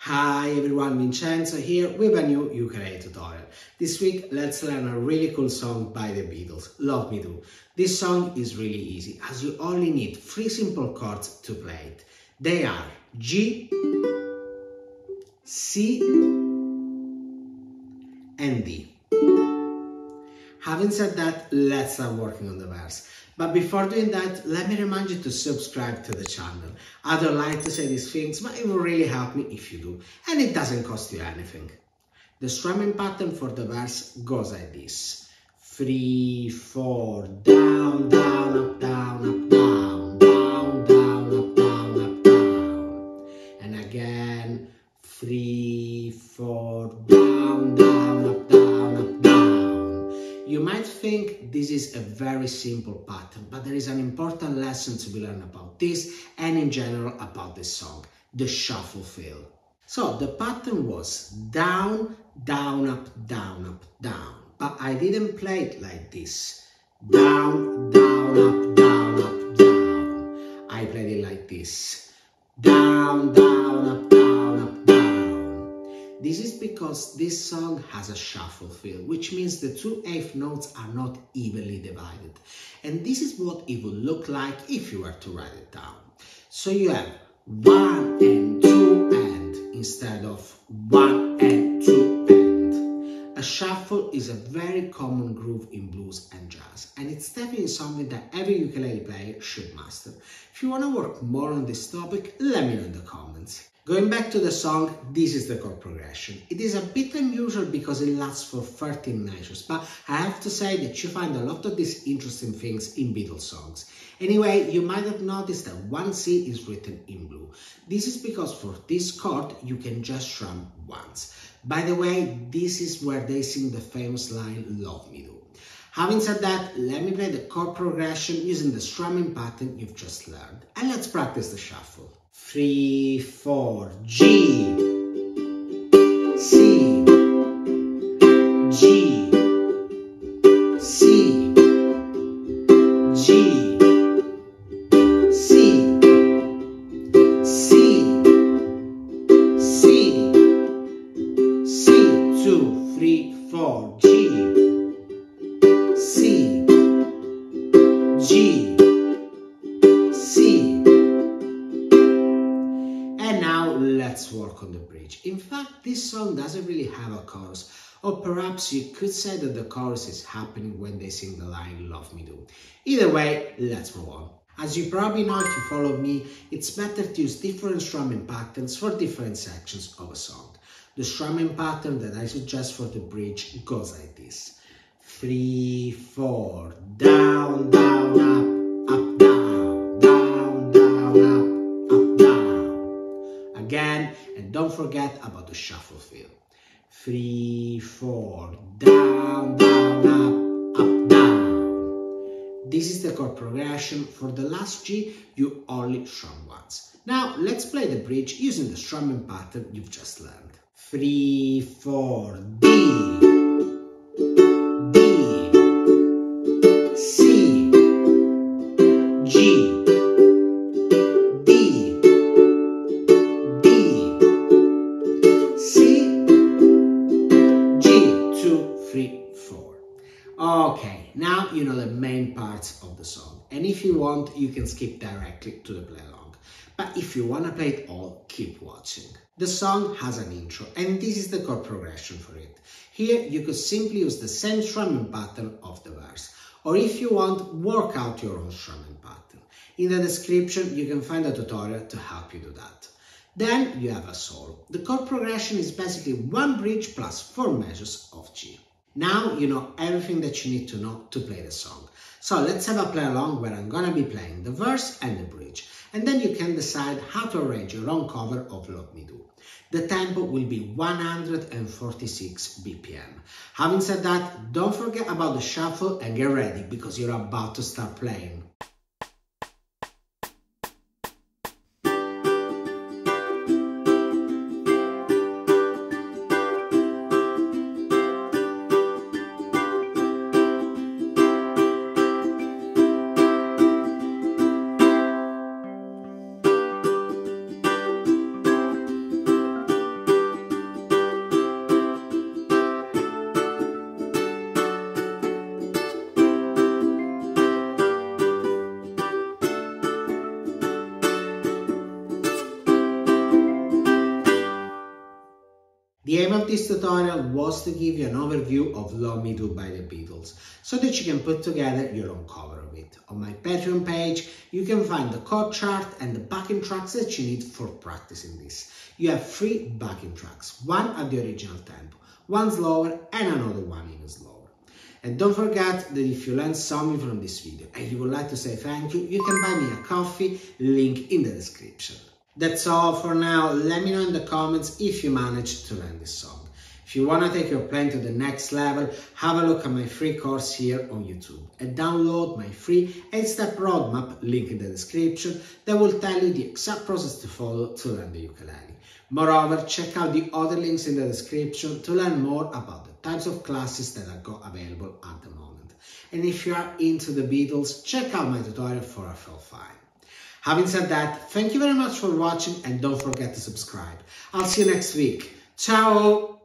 Hi everyone, Vincenzo here with a new ukulele tutorial. This week let's learn a really cool song by the Beatles, Love Me Do. This song is really easy as you only need 3 simple chords to play it. They are G, C and D. Having said that, let's start working on the verse. But before doing that, let me remind you to subscribe to the channel. I don't like to say these things, but it will really help me if you do. And it doesn't cost you anything. The strumming pattern for the verse goes like this. 3, 4, down, down, up, down, up, down, down, down, up, down, up, down. And again, 3, 4, down, down, up, down, up, down. You might think this is a very simple pattern, but there is an important lesson to be learned about this and in general about this song, the shuffle feel. So the pattern was down, down, up, down, up, down. But I didn't play it like this. Down, down, up, down, up, down. I played it like this. Down, down, up, down, up, down. This is because this song has a shuffle feel, which means the 2/8 notes are not evenly divided. And this is what it would look like if you were to write it down. So you have 1 and 2 and instead of 1 and 2 and. A shuffle is a very common groove in blues and jazz, and it's definitely something that every ukulele player should master. If you want to work more on this topic, let me know in the comments. Going back to the song, this is the chord progression. It is a bit unusual because it lasts for 13 measures, but I have to say that you find a lot of these interesting things in Beatles songs. Anyway, you might have noticed that 1C is written in blue. This is because for this chord, you can just strum once. By the way, this is where they sing the famous line, Love Me Do. Having said that, let me play the chord progression using the strumming pattern you've just learned. And let's practice the shuffle. 3, 4, G, C, G, C, G, C, C, C, C, 2, 3, 4, G, C, G, C. And now let's work on the bridge. In fact, this song doesn't really have a chorus, or perhaps you could say that the chorus is happening when they sing the line Love Me Do. Either way, let's move on. As you probably know if you follow me, it's better to use different strumming patterns for different sections of a song. The strumming pattern that I suggest for the bridge goes like this. 3, 4, down, down, up, down, down, down, up, down. Again, and don't forget about the shuffle feel. 3, 4, down, down, up, down. This is the chord progression. For the last G, you only strum once. Now, let's play the bridge using the strumming pattern you've just learned. 3, 4, D, D, C, G, D, D, C, G, 2, 3, 4. Okay, now you know the main parts of the song. And if you want, you can skip directly to the play along. But if you want to play it all, keep watching. The song has an intro, and this is the chord progression for it. Here, you could simply use the same strumming pattern of the verse. Or if you want, work out your own strumming pattern. In the description, you can find a tutorial to help you do that. Then you have a solo. The chord progression is basically 1 bridge plus 4 measures of G. Now you know everything that you need to know to play the song. So let's have a play along where I'm gonna be playing the verse and the bridge. And then you can decide how to arrange your own cover of Love Me Do. The tempo will be 146 BPM. Having said that, don't forget about the shuffle and get ready because you're about to start playing. The aim of this tutorial was to give you an overview of Love Me Do by the Beatles, so that you can put together your own cover of it. On my Patreon page, you can find the chord chart and the backing tracks that you need for practicing this. You have 3 backing tracks, one at the original tempo, one slower and another one even slower. And don't forget that if you learned something from this video and you would like to say thank you, you can buy me a coffee, link in the description. That's all for now. Let me know in the comments if you managed to learn this song. If you want to take your playing to the next level, have a look at my free course here on YouTube and download my free 8-step roadmap, link in the description, that will tell you the exact process to follow to learn the ukulele. Moreover, check out the other links in the description to learn more about the types of classes that I've got available at the moment. And if you are into the Beatles, check out my tutorial for a full file. Having said that, thank you very much for watching and don't forget to subscribe. I'll see you next week. Ciao!